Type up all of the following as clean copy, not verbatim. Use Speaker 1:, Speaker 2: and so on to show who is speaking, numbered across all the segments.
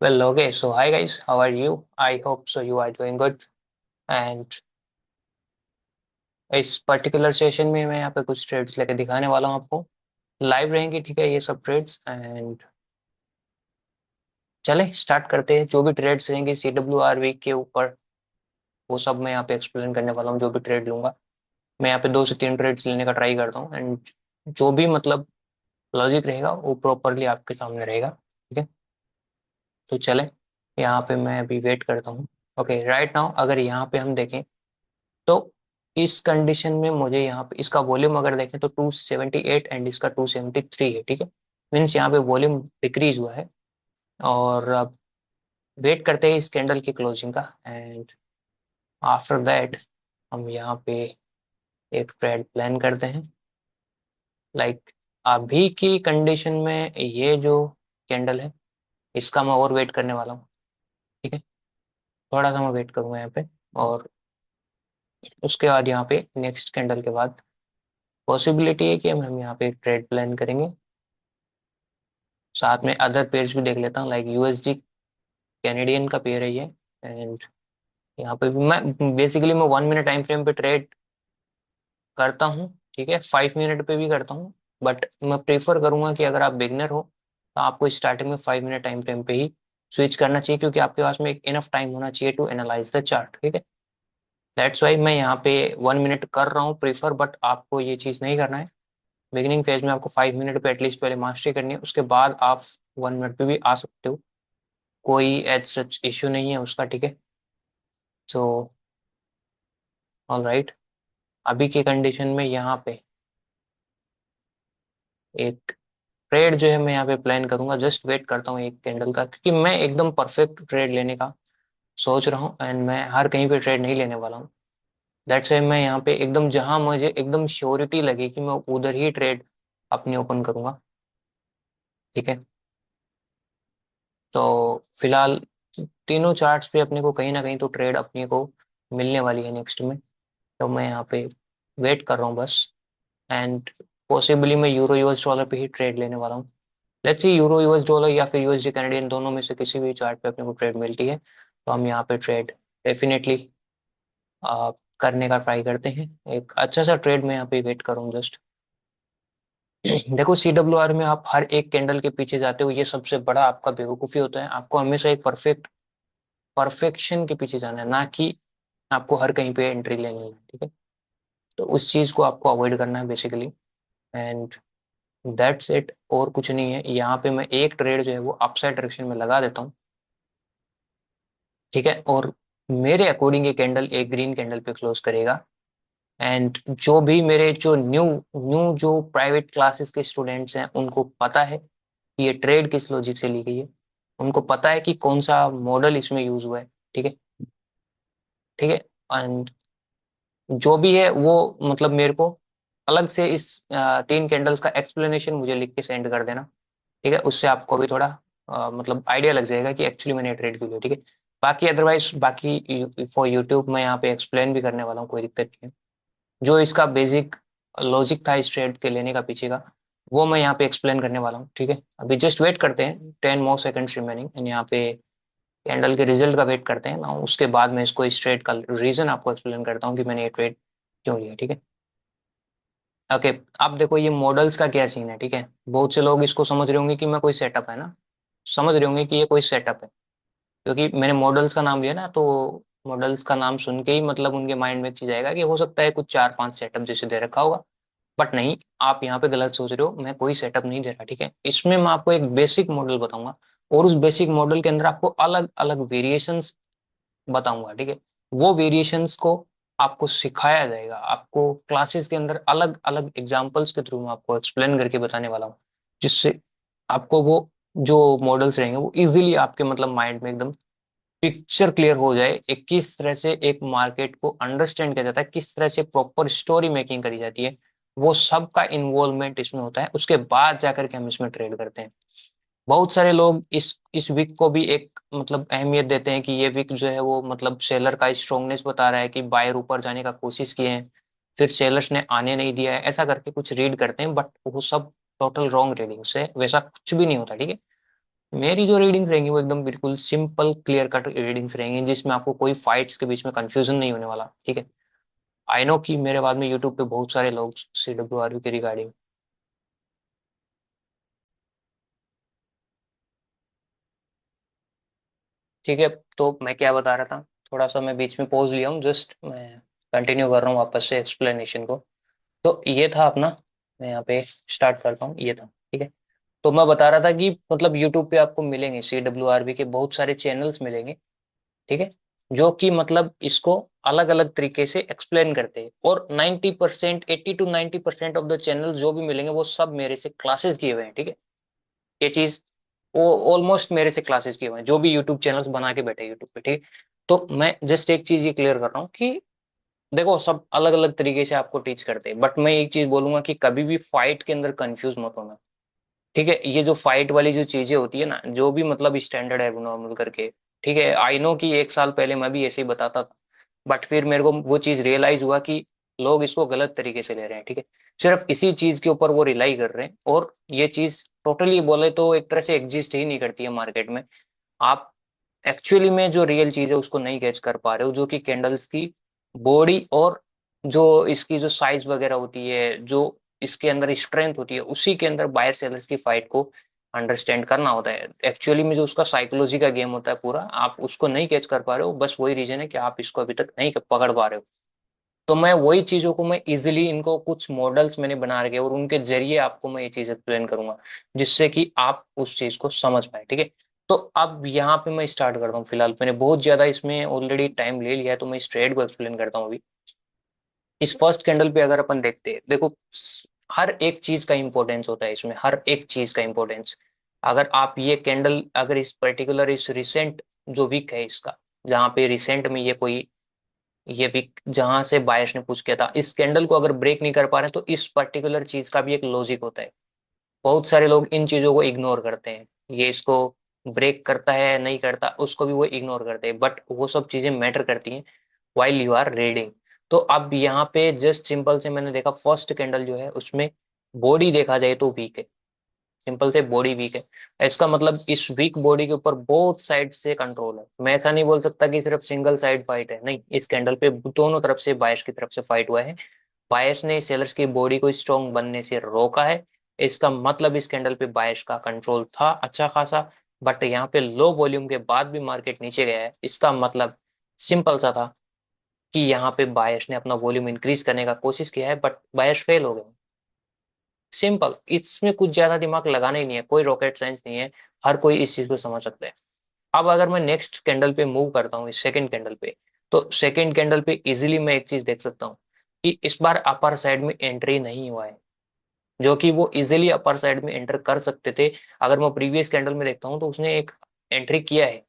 Speaker 1: Well, okay. So, hi guys, how are you? I hope so you are doing good. And इस particular session में मैं यहाँ पे कुछ ट्रेड्स लेके दिखाने वाला हूँ आपको। लाइव रहेंगे, ठीक है, ये सब ट्रेड्स। एंड चले स्टार्ट करते हैं। जो भी ट्रेड्स रहेंगे CWR वीक के ऊपर, वो सब मैं यहाँ पे एक्सप्लेन करने वाला हूँ। जो भी ट्रेड लूंगा, मैं यहाँ पे 2 से 3 ट्रेड्स लेने का ट्राई करता हूँ। एंड जो भी मतलब लॉजिक रहेगा वो प्रॉपरली आपके सामने रहेगा, ठीक है। तो चले, यहाँ पे मैं अभी वेट करता हूँ। ओके, राइट नाउ अगर यहाँ पे हम देखें तो इस कंडीशन में मुझे यहाँ पे इसका वॉल्यूम अगर देखें तो 278 एंड इसका 273 है, ठीक है। मीन्स यहाँ पे वॉल्यूम डिक्रीज हुआ है। और अब वेट करते हैं इस कैंडल की क्लोजिंग का। एंड आफ्टर दैट हम यहाँ पे एक ट्रेड प्लान करते हैं। लाइक अभी की कंडीशन में ये जो कैंडल है, इसका मैं और वेट करने वाला हूँ, ठीक है। थोड़ा सा मैं वेट करूंगा यहाँ पे। और उसके बाद यहाँ पे नेक्स्ट कैंडल के बाद पॉसिबिलिटी है कि हम यहाँ पे एक ट्रेड प्लान करेंगे। साथ में अदर पेयर्स भी देख लेता हूँ, लाइक USD कैनेडियन का पेयर है ये। एंड यहाँ पे भी मैं बेसिकली मैं 1 मिनट टाइम फ्रेम पे ट्रेड करता हूँ, ठीक है। 5 मिनट पे भी करता हूँ। बट मैं प्रेफर करूंगा कि अगर आप बिगनर हो तो आपको स्टार्टिंग में 5 मिनट टाइम फ्रेम पे ही स्विच करना चाहिए, क्योंकि आपके पास में एक इनफ टाइम होना चाहिए टू एनालाइज द चार्ट, ठीक है। दैट्स वाई मैं यहाँ पे 1 मिनट कर रहा हूँ प्रेफर। बट आपको ये चीज़ नहीं करना है। बिगिनिंग फेज में आपको 5 मिनट पे एटलीस्ट पहले मास्टरी करनी है, उसके बाद आप 1 मिनट पे भी आ सकते हो। कोई एज सच इश्यू नहीं है उसका, ठीक है। सो ऑल राइट, अभी की कंडीशन में यहाँ पे एक ट्रेड जो है मैं यहाँ पे प्लान करूंगा। जस्ट वेट करता हूँ एक कैंडल का, क्योंकि मैं एकदम परफेक्ट ट्रेड लेने का सोच रहा हूँ। एंड मैं हर कहीं पे ट्रेड नहीं लेने वाला हूँ। दैट्स वाई मैं यहाँ पे एकदम जहां मुझे एकदम श्योरिटी लगे कि मैं उधर ही ट्रेड अपनी ओपन करूंगा, ठीक है। तो फिलहाल तीनों चार्ट्स पे अपने को कहीं ना कहीं तो ट्रेड अपने को मिलने वाली है नेक्स्ट में। तो मैं यहाँ पे वेट कर रहा हूँ बस। एंड पॉसिबली मैं यूरो US डॉलर पे ही ट्रेड लेने वाला हूँ। Let's see euro US dollar या फिर USD कैनेडियन, दोनों में से किसी भी चार्ट पे अपने को ट्रेड मिलती है तो हम यहाँ पे ट्रेड डेफिनेटली करने का ट्राई करते हैं। एक अच्छा सा ट्रेड में यहाँ पे वेट करूँ जस्ट। देखो CWR में आप हर एक कैंडल के पीछे जाते हो, ये सबसे बड़ा आपका बेवकूफ़ी होता है। आपको हमेशा एक परफेक्शन के पीछे जाना है, ना कि आपको हर कहीं पे एंट्री लेनी है, ठीक है। तो उस चीज को आपको अवॉइड करना है बेसिकली। एंड दैट्स इट, और कुछ नहीं है। यहाँ पे मैं एक ट्रेड जो है वो अपसाइड डायरेक्शन में लगा देता हूँ, ठीक है। और मेरे अकॉर्डिंग ये कैंडल एक ग्रीन कैंडल पे क्लोज करेगा। एंड जो भी मेरे जो न्यू न्यू जो प्राइवेट क्लासेस के स्टूडेंट्स हैं, उनको पता है कि ये ट्रेड किस लॉजिक से ली गई है। उनको पता है कि कौन सा मॉडल इसमें यूज हुआ है, ठीक है। ठीक है। एंड जो भी है वो मतलब मेरे को अलग से इस 3 कैंडल्स का एक्सप्लेनेशन मुझे लिख के सेंड कर देना, ठीक है। उससे आपको भी थोड़ा मतलब आइडिया लग जाएगा कि एक्चुअली मैंने ट्रेड क्यों लिया, ठीक है। बाकी अदरवाइज बाकी फॉर यूट्यूब मैं यहाँ पे एक्सप्लेन भी करने वाला हूँ, कोई दिक्कत नहीं है। जो इसका बेसिक लॉजिक था इस ट्रेड के लेने का पीछे का, वो मैं यहाँ पे एक्सप्लेन करने वाला हूँ, ठीक है। अभी जस्ट वेट करते हैं, 10 मोर सेकंड्स रिमेनिंग। एंड यहाँ पे कैंडल के रिजल्ट का वेट करते हैं ना, उसके बाद मैं इसको इस ट्रेड का रीजन आपको एक्सप्लेन करता हूँ कि मैंने ये ट्रेड क्यों लिया, ठीक है। ओके, अब देखो ये मॉडल्स का क्या सीन है, ठीक है। बहुत से लोग इसको समझ रहे होंगे कि मैं कोई सेटअप है ना, समझ रहे होंगे कि ये कोई सेटअप है, क्योंकि मैंने मॉडल्स का नाम लिया ना। तो मॉडल्स का नाम सुन के ही मतलब उनके माइंड में एक चीज आएगा कि हो सकता है कुछ 4-5 सेटअप जैसे दे रखा होगा। बट नहीं, आप यहाँ पे गलत सोच रहे हो। मैं कोई सेटअप नहीं दे रहा, ठीक है। इसमें मैं आपको एक बेसिक मॉडल बताऊंगा, और उस बेसिक मॉडल के अंदर आपको अलग अलग वेरिएशंस बताऊंगा, ठीक है। वो वेरिएशंस को आपको सिखाया जाएगा, आपको क्लासेस के अंदर अलग अलग एग्जांपल्स के थ्रू मैं आपको एक्सप्लेन करके बताने वाला हूँ, जिससे आपको वो जो मॉडल्स रहेंगे वो इजीली आपके मतलब माइंड में एकदम पिक्चर क्लियर हो जाए। एक किस तरह से एक मार्केट को अंडरस्टैंड किया जाता है, किस तरह से प्रॉपर स्टोरी मेकिंग करी जाती है, वो सब का इन्वॉल्वमेंट इसमें होता है। उसके बाद जाकर के हम इसमें ट्रेड करते हैं। बहुत सारे लोग इस वीक को भी एक मतलब अहमियत देते हैं कि ये वीक जो है वो मतलब सेलर का स्ट्रोंगनेस बता रहा है, कि बायर ऊपर जाने का कोशिश किए हैं, फिर सेलर्स ने आने नहीं दिया है, ऐसा करके कुछ रीड करते हैं। बट वो सब टोटल रॉन्ग रीडिंग्स है, वैसा कुछ भी नहीं होता, ठीक है। मेरी जो रीडिंग्स रहेंगी वो एकदम बिल्कुल सिंपल क्लियर कट रीडिंग्स रहेंगी, जिसमें आपको कोई फाइट्स के बीच में कंफ्यूजन नहीं होने वाला, ठीक है। आई नो कि मेरे बाद में यूट्यूब पे बहुत सारे लोग CWRU के रिगार्डिंग, ठीक है। तो मैं क्या बता रहा था, थोड़ा सा मैं बीच में पॉज लिया हूँ, जस्ट मैं कंटिन्यू कर रहा हूँ वापस से एक्सप्लेनेशन को। तो ये था अपना, मैं यहाँ पे स्टार्ट करता हूँ, ये था, ठीक है। तो मैं बता रहा था कि मतलब यूट्यूब पे आपको मिलेंगे CWRB के बहुत सारे चैनल्स मिलेंगे, ठीक है, जो कि मतलब इसको अलग अलग तरीके से एक्सप्लेन करते हैं। और 90%, 80 to 90% ऑफ द चैनल जो भी मिलेंगे वो सब मेरे से क्लासेस किए हुए हैं, ठीक है। ये चीज वो ऑलमोस्ट मेरे से क्लासेस किए हुए हैं, जो भी यूट्यूब चैनल्स बना के बैठे यूट्यूब पे, ठीक है। तो मैं जस्ट एक चीज ये क्लियर कर रहा हूँ कि देखो सब अलग अलग तरीके से आपको टीच करते हैं, बट मैं एक चीज बोलूंगा कि कभी भी फाइट के अंदर कंफ्यूज मत होना, ठीक है। ये जो फाइट वाली जो चीजें होती है ना, जो भी मतलब स्टैंडर्ड है नॉर्मल करके, ठीक है। आई नो कि 1 साल पहले मैं भी ऐसे ही बताता था, बट फिर मेरे को वो चीज रियलाइज हुआ कि लोग इसको गलत तरीके से ले रहे हैं, ठीक है। सिर्फ इसी चीज के ऊपर वो रिलाई कर रहे हैं, और ये चीज टोटली बोले तो एक तरह से एग्जिस्ट ही नहीं करती है मार्केट में। आप एक्चुअली में जो रियल चीज है उसको नहीं कैच कर पा रहे हो, जो कि कैंडल्स की बॉडी और जो इसकी जो साइज वगैरह होती है, जो इसके अंदर स्ट्रेंथ होती है, उसी के अंदर बायर सेलर्स की फाइट को अंडरस्टैंड करना होता है। एक्चुअली में जो उसका साइकोलॉजी का गेम होता है पूरा, आप उसको नहीं कैच कर पा रहे हो, बस वही रीजन है कि आप इसको अभी तक नहीं पकड़ पा रहे हो। तो मैं वही चीजों को मैं इजिली इनको कुछ मॉडल्स मैंने बना रखे हैं, और उनके जरिए आपको मैं ये चीज एक्सप्लेन करूंगा, जिससे कि आप उस चीज को समझ पाए, ठीक है। तो अब यहाँ पे मैं स्टार्ट करता हूँ, फिलहाल मैंने बहुत ज्यादा इसमें ऑलरेडी टाइम ले लिया है, तो मैं इस ट्रेड को एक्सप्लेन करता हूँ अभी। इस फर्स्ट कैंडल पे अगर अपन देखते हैं, देखो हर एक चीज का इंपॉर्टेंस होता है इसमें, हर एक चीज का इंपॉर्टेंस। अगर आप ये कैंडल, अगर इस पर्टिकुलर इस रिसेंट जो वीक है इसका, जहाँ पे रिसेंट में ये वीक जहां से बायर्स ने पुश किया था, इस कैंडल को अगर ब्रेक नहीं कर पा रहे तो इस पर्टिकुलर चीज का भी एक लॉजिक होता है। बहुत सारे लोग इन चीजों को इग्नोर करते हैं, ये इसको ब्रेक करता है नहीं करता उसको भी वो इग्नोर करते हैं, बट वो सब चीजें मैटर करती हैं वाइल यू आर रीडिंग। तो अब यहाँ पे जस्ट सिंपल से मैंने देखा फर्स्ट कैंडल जो है उसमें बॉडी देखा जाए तो वीक है, सिंपल से बॉडी वीक है। इसका मतलब इस वीक बॉडी के ऊपर बोथ साइड से कंट्रोल है। मैं ऐसा नहीं बोल सकता कि सिर्फ सिंगल साइड फाइट है, नहीं, इस कैंडल पे दोनों तरफ से बायर्स की तरफ से फाइट हुआ है। बायर्स ने सेलर्स की बॉडी को स्ट्रॉन्ग बनने से रोका है। इसका मतलब इस कैंडल पे बायर्स का कंट्रोल था अच्छा खासा, बट यहाँ पे लो वॉल्यूम के बाद भी मार्केट नीचे गया है। इसका मतलब सिंपल सा था कि यहाँ पे बायर्स ने अपना वॉल्यूम इंक्रीज करने का कोशिश किया है, बट बायर्स फेल हो गए। सिंपल, इसमें कुछ ज्यादा दिमाग लगाना ही नहीं है, कोई रॉकेट साइंस नहीं है, हर कोई इस चीज को समझ सकता है। अब अगर मैं नेक्स्ट कैंडल पे मूव करता हूँ, इस सेकंड कैंडल पे, तो सेकंड कैंडल पे इजीली मैं एक चीज देख सकता हूँ कि इस बार अपर साइड में एंट्री नहीं हुआ है, जो कि वो इजीली अपर साइड में एंटर कर सकते थे। अगर मैं प्रीवियस कैंडल में देखता हूँ तो उसने एक एंट्री किया है,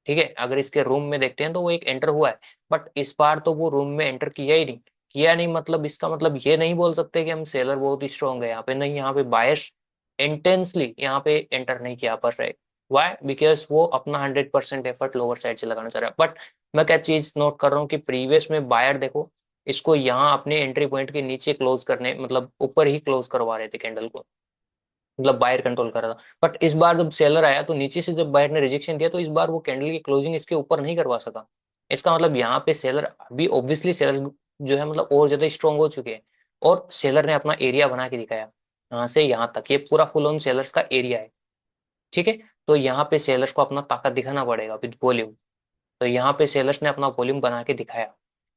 Speaker 1: ठीक है। अगर इसके रूम में देखते हैं तो वो एक एंटर हुआ है, बट इस बार तो वो रूम में एंटर किया ही नहीं। किया नहीं मतलब इसका मतलब ये नहीं बोल सकते कि हम सेलर बहुत ही स्ट्रांग है यहाँ पे, नहीं, यहाँ पे बायर्स इंटेंसली यहाँ पे एंटर नहीं किया पर रहे। वाई? बिकॉज वो अपना 100% एफर्ट लोअर साइड से लगाना चाह रहा है। बट मैं क्या चीज नोट कर रहा हूँ कि प्रीवियस में बायर देखो इसको यहाँ अपने एंट्री पॉइंट के नीचे क्लोज करने, मतलब ऊपर ही क्लोज करवा रहे थे कैंडल को, मतलब बायर कंट्रोल कर रहा था। बट इस बार जब सेलर आया तो नीचे से जब बायर ने रिजेक्शन दिया, तो इस बार वो कैंडल की क्लोजिंग इसके ऊपर नहीं करवा सका। इसका मतलब यहाँ पे सेलर अभी ऑब्वियसली सेलर जो है मतलब और ज्यादा स्ट्रांग हो चुके हैं, और सेलर ने अपना एरिया बना के दिखाया। यहाँ से यहाँ तक ये पूरा फुल ऑन सेलर्स का एरिया है, ठीक है। तो यहाँ पे सेलर्स को अपना ताकत दिखाना पड़ेगा विद वॉल्यूम। तो यहाँ पे सेलर्स ने अपना वॉल्यूम बना के दिखाया।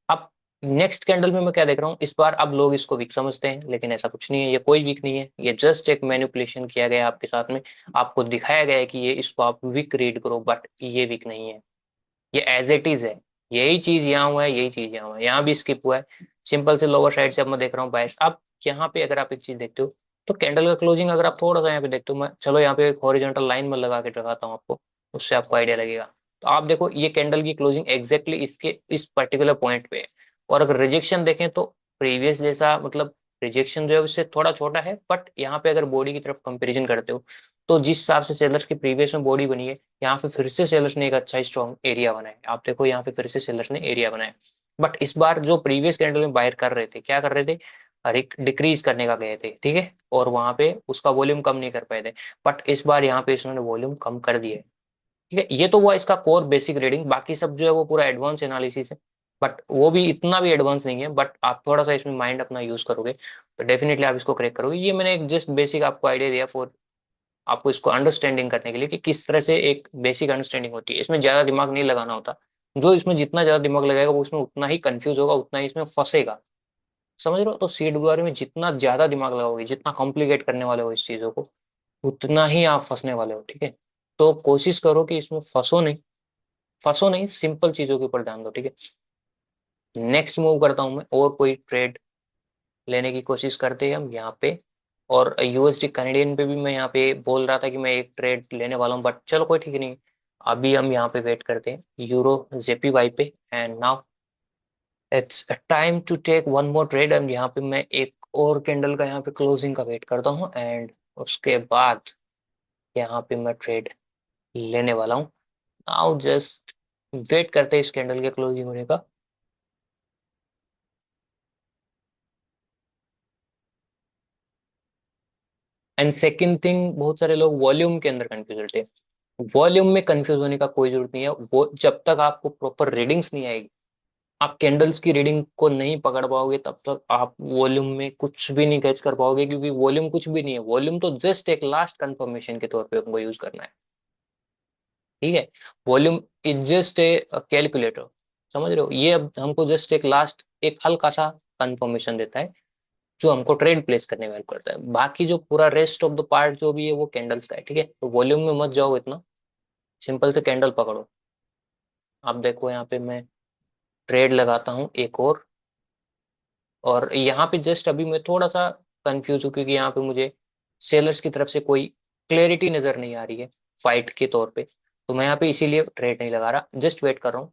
Speaker 1: अब नेक्स्ट कैंडल में मैं क्या देख रहा हूँ, इस बार अब लोग इसको वीक समझते हैं, लेकिन ऐसा कुछ नहीं है, ये कोई वीक नहीं है, ये जस्ट एक मैनिपुलेशन किया गया है आपके साथ में। आपको दिखाया गया है कि ये इसको आप वीक रीड करो, बट ये वीक नहीं है, ये एज इट इज है। यही चीज यहाँ हुआ है, यही चीज यहाँ हुआ है, यहाँ भी स्किप हुआ है। सिंपल से लोअर साइड से अब मैं देख रहा हूँ बायर्स। अब यहाँ पे अगर आप एक चीज देखते हो, तो कैंडल का क्लोजिंग अगर आप थोड़ा सा यहाँ पे देखते हो, मैं चलो यहाँ पे एक हॉरिजॉन्टल लाइन में लगा के दिखाता हूँ आपको, उससे आपको आइडिया लगेगा। तो आप देखो ये कैंडल की क्लोजिंग एग्जैक्टली इसके इस पर्टिकुलर पॉइंट पे है। और अगर रिजेक्शन देखें तो प्रीवियस जैसा मतलब रिजेक्शन जो है उससे थोड़ा छोटा है, बट यहाँ पे अगर बॉडी की तरफ कंपेरिजन करते हो, तो जिस हिसाब से सेलर्स की प्रीवियस में बॉडी बनी है, यहाँ पे फिर से सेलर्स ने एक अच्छा स्ट्रॉन्ग एरिया बनाया है। आप देखो यहाँ पे फिर से सेलर्स ने एरिया बनाया। बट इस बार जो प्रीवियस कैंडल में बायर कर रहे थे, क्या कर रहे थे, डिक्रीज करने का गए थे, ठीक है, और वहां पे उसका वॉल्यूम कम नहीं कर पाए थे। बट इस बार यहाँ पे इसने वॉल्यूम कम कर दिया है, ठीक है। ये तो हुआ इसका कोर बेसिक रीडिंग, बाकी सब जो है वो पूरा एडवांस एनालिसिस है। बट वो भी इतना भी एडवांस नहीं है, बट आप थोड़ा सा इसमें माइंड अपना यूज करोगे तो डेफिनेटली आप इसको क्रैक करोगे। ये मैंने एक जस्ट बेसिक आपको आइडिया दिया फॉर आपको इसको अंडरस्टैंडिंग करने के लिए कि किस तरह से एक बेसिक अंडरस्टैंडिंग होती है। इसमें ज्यादा दिमाग नहीं लगाना होता, जो इसमें जितना ज्यादा दिमाग लगाएगा वो उसमें उतना ही कंफ्यूज होगा, उतना ही इसमें फंसेगा। समझ रहे हो? तो CWR में जितना ज्यादा दिमाग लगाओगे, जितना कॉम्प्लिकेट करने वाले हो इस चीजों को, उतना ही आप फंसने वाले हो, ठीक है। तो कोशिश करो कि इसमें फंसो नहीं, सिंपल चीजों के ऊपर ध्यान दो, ठीक है। नेक्स्ट मूव करता हूं मैं, और कोई ट्रेड लेने की कोशिश करते हैं हम यहाँ पे। और USD कैनेडियन पे भी मैं यहाँ पे बोल रहा था कि मैं एक ट्रेड लेने वाला हूँ, बट चलो कोई ठीक नहीं। अभी हम यहाँ पे वेट करते हैं यूरो JPY पे। And now it's time to take one more trade. And यहाँ पे मैं एक और कैंडल का यहाँ पे क्लोजिंग का वेट करता हूँ, एंड उसके बाद यहाँ पे मैं ट्रेड लेने वाला हूँ। नाउ जस्ट वेट करते हैं इस कैंडल के क्लोजिंग होने का। एंड सेकंड थिंग, बहुत सारे लोग वॉल्यूम के अंदर कंफ्यूज रहते हैं। वॉल्यूम में कंफ्यूज होने का कोई जरूरत नहीं है। वो जब तक आपको प्रॉपर रीडिंग्स नहीं आएगी, आप कैंडल्स की रीडिंग को नहीं पकड़ पाओगे, तब तक आप वॉल्यूम में कुछ भी नहीं कैच कर पाओगे, क्योंकि वॉल्यूम कुछ भी नहीं है। वॉल्यूम तो जस्ट एक लास्ट कंफर्मेशन के तौर पे हमको यूज करना है, ठीक है। Volume is just a calculator, समझ रहे हो? ये अब हमको जस्ट एक लास्ट, एक हल्का सा कंफर्मेशन देता है, जो हमको ट्रेड प्लेस करने में हेल्प करता है। बाकी जो पूरा रेस्ट ऑफ द पार्ट जो भी है वो कैंडल्स का है, ठीक है। तो वॉल्यूम में मत जाओ इतना, सिंपल से कैंडल पकड़ो। आप देखो यहाँ पे मैं ट्रेड लगाता हूँ एक और यहाँ पे जस्ट अभी मैं थोड़ा सा कंफ्यूज हूँ, क्योंकि यहाँ पे मुझे सेलर्स की तरफ से कोई क्लेरिटी नजर नहीं आ रही है फाइट के तौर पे। तो मैं यहाँ पे इसीलिए ट्रेड नहीं लगा रहा, जस्ट वेट कर रहा हूँ,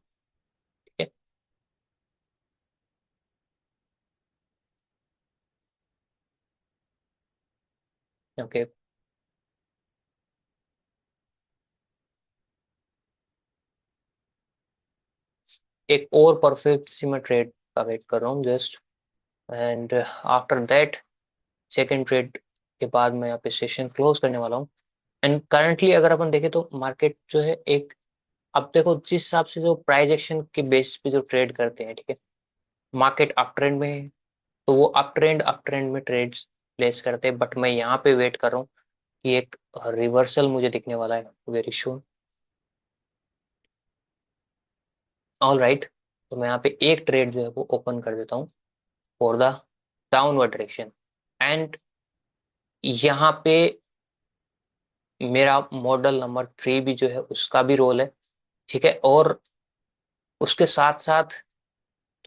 Speaker 1: ठीक है। ओके, एक और परफेक्ट सी मैं ट्रेड का वेट कर रहा हूँ just. And after that second trade के बाद मैं यहाँ पे सेशन क्लोज करने वाला हूँ। एंड करंटली अगर अपन देखें तो मार्केट जो है एक, अब देखो जिस हिसाब से जो प्राइस एक्शन के बेस पे जो ट्रेड करते हैं, ठीक है, मार्केट अप ट्रेंड में है, तो वो अप ट्रेंड में ट्रेड्स प्लेस करते हैं। बट मैं यहाँ पे वेट कर रहा हूँ कि एक रिवर्सल मुझे दिखने वाला है वेरी श्योर। ऑल राइट, तो मैं यहाँ पे एक ट्रेड जो है वो ओपन कर देता हूँ for the downward direction. And यहाँ पे मेरा मॉडल नंबर 3 भी जो है उसका भी रोल है, ठीक है। और उसके साथ साथ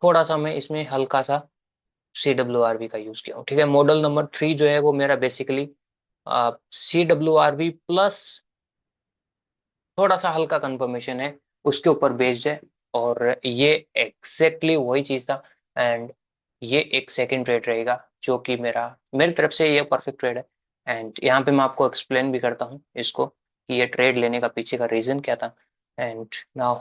Speaker 1: थोड़ा सा मैं इसमें हल्का सा CWRV का यूज किया हूँ, ठीक है। मॉडल नंबर 3 जो है वो मेरा बेसिकली CWRV प्लस थोड़ा सा हल्का कंफर्मेशन है, उसके ऊपर बेस्ड है। और ये एग्जैक्टली वही चीज था। एंड ये एक सेकंड ट्रेड रहेगा, जो कि मेरी तरफ से ये परफेक्ट ट्रेड है। एंड यहाँ पे मैं आपको एक्सप्लेन भी करता हूँ इसको कि ये ट्रेड लेने का पीछे का रीजन क्या था। एंड नाउ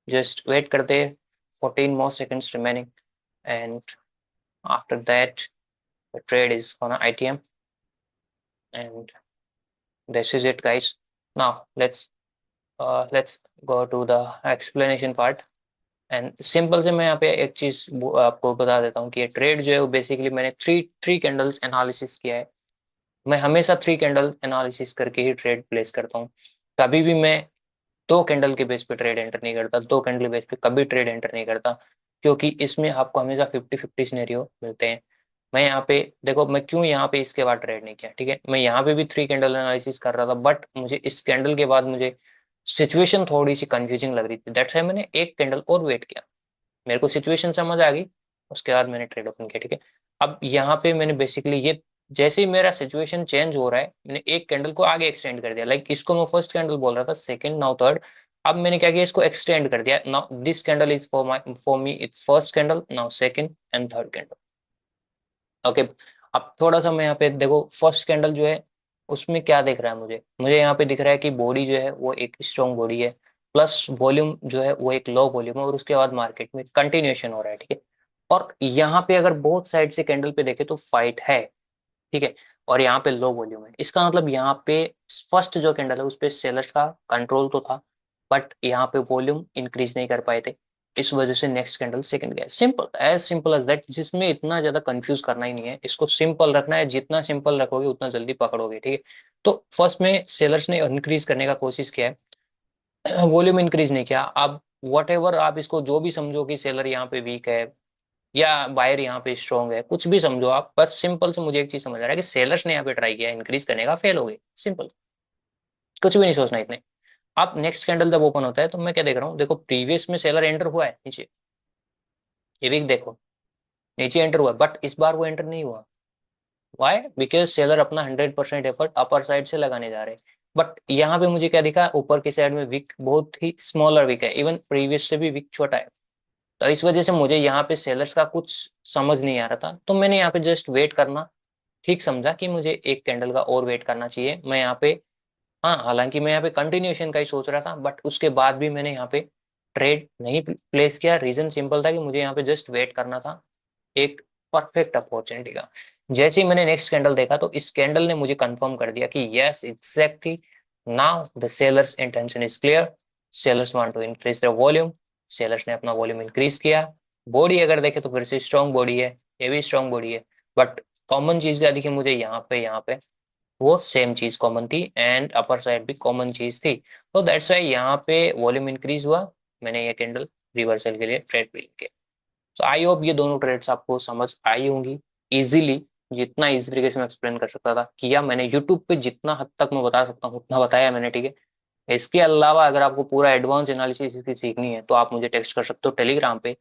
Speaker 1: जस्ट वेट करते हैं, 14 more seconds remaining, and after that the trade is on ITM, and this is it guys. Now let's go to the explanation part. And simple से मैं यहाँ पे एक चीज आपको बता देता हूँ कि ये ट्रेड जो है वो बेसिकली मैंने थ्री थ्री कैंडल्स एनालिसिस किया है। मैं हमेशा 3 कैंडल एनालिसिस करके ही ट्रेड प्लेस करता हूँ। कभी भी मैं 2 कैंडल के बेस पे ट्रेड एंटर नहीं करता, 2 कैंडल के बेस पे कभी ट्रेड एंटर नहीं करता, क्योंकि इसमें आपको हमेशा 50-50 सिनेरियो मिलते हैं। मैं यहाँ पे देखो, मैं क्यों यहाँ पे इसके बाद ट्रेड नहीं किया, ठीक है। मैं यहाँ पे भी 3 कैंडल एनालिसिस कर रहा था, बट मुझे इस कैंडल के बाद मुझे सिचुएशन थोड़ी सी कंफ्यूजिंग लग रही थी, दैट्स व्हाई मैंने एक कैंडल और वेट किया। मेरे को सिचुएशन समझ आ गई, उसके बाद मैंने ट्रेड ओपन किया, ठीक है। अब यहाँ पे मैंने बेसिकली ये, जैसे ही मेरा सिचुएशन चेंज हो रहा है, मैंने एक कैंडल को आगे एक्सटेंड कर दिया। लाइक इसको मैं फर्स्ट कैंडल बोल रहा था, सेकंड, नाउ थर्ड। अब मैंने क्या किया, इसको एक्सटेंड कर दिया। Now this candle is for me it's first candle, now second and third candle. Okay, अब थोड़ा सा मैं यहाँ पे देखो, फर्स्ट कैंडल जो है उसमें क्या दिख रहा है मुझे, यहाँ पे दिख रहा है कि बॉडी जो है वो एक स्ट्रॉन्ग बॉडी है, प्लस वॉल्यूम जो है वो एक लो वॉल्यूम है, और उसके बाद मार्केट में कंटिन्यूएशन हो रहा है, ठीक है। और यहाँ पे अगर बोथ साइड से कैंडल पे देखे तो फाइट है, ठीक है। और यहाँ पे लो वॉल्यूम है, इसका मतलब यहाँ पे फर्स्ट जो कैंडल है उस पे सेलर्स का कंट्रोल तो था, बट यहाँ पे वॉल्यूम इंक्रीज नहीं कर पाए थे, इस वजह से नेक्स्ट कैंडल सेकंड गया। सिंपल एज दैट, जिसमें इतना ज्यादा कंफ्यूज करना ही नहीं है, इसको सिंपल रखना है, जितना सिंपल रखोगे उतना जल्दी पकड़ोगे, ठीक है। तो फर्स्ट में सेलर्स ने इंक्रीज करने का कोशिश किया है, वॉल्यूम इंक्रीज नहीं किया। अब वट एवर आप इसको जो भी समझो कि सेलर यहाँ पे वीक है या बायर यहाँ पे स्ट्रॉन्ग है, कुछ भी समझो आप, बस सिंपल से मुझे एक चीज समझ आ रहा है कि सेलर्स ने यहाँ पे ट्राई किया इंक्रीज करने का, फेल हो गए, सिंपल। कुछ भी नहीं सोचना इतने। अब नेक्स्ट कैंडल जब ओपन होता है तो मैं क्या देख रहा हूँ, देखो प्रीवियस में सेलर एंटर हुआ है नीचे, ये वीक देखो, नीचे एंटर हुआ, बट इस बार वो एंटर नहीं हुआ। वाई? बिकॉज सेलर अपना 100% एफर्ट अपर साइड से लगाने जा रहे हैं। बट यहाँ पे मुझे क्या दिखा, ऊपर की साइड में विक बहुत ही स्मॉलर विक है, इवन प्रीवियस से भी विक छोटा है। तो इस वजह से मुझे यहाँ पे सेलर्स का कुछ समझ नहीं आ रहा था, तो मैंने यहाँ पे जस्ट वेट करना ठीक समझा कि मुझे एक कैंडल का और वेट करना चाहिए। मैं यहाँ पे, हाँ हालांकि मैं यहाँ पे कंटिन्यूएशन का ही सोच रहा था, बट उसके बाद भी मैंने यहाँ पे ट्रेड नहीं प्लेस किया। रीजन सिंपल था कि मुझे यहाँ पे जस्ट वेट करना था एक परफेक्ट अपॉर्चुनिटी का। जैसे ही मैंने नेक्स्ट कैंडल देखा तो इस कैंडल ने मुझे कंफर्म कर दिया कि yes exactly, now the sellers intention is clear, sellers want to increase the volume. Sellers ने अपना वॉल्यूम इंक्रीज किया। बॉडी अगर देखे तो फिर से स्ट्रॉन्ग बॉडी है, ये भी स्ट्रॉन्ग बॉडी है, बट कॉमन चीज क्या दिखी मुझे यहाँ पे वो सेम चीज कॉमन थी, एंड अपर साइड भी कॉमन चीज थी। तो दैट्स वाई यहाँ पे वॉल्यूम इंक्रीज हुआ, मैंने ये कैंडल रिवर्सल के लिए ट्रेड पे लिया। तो आई होप ये दोनों ट्रेड्स आपको समझ आई होंगी इजीली, जितना इजी तरीके से मैं एक्सप्लेन कर सकता था किया मैंने। यूट्यूब पे जितना हद तक मैं बता सकता हूँ उतना बताया मैंने, ठीक है। इसके अलावा अगर आपको पूरा एडवांस एनालिसिस इसकी सीखनी है तो आप मुझे टेक्स्ट कर सकते हो टेलीग्राम पे,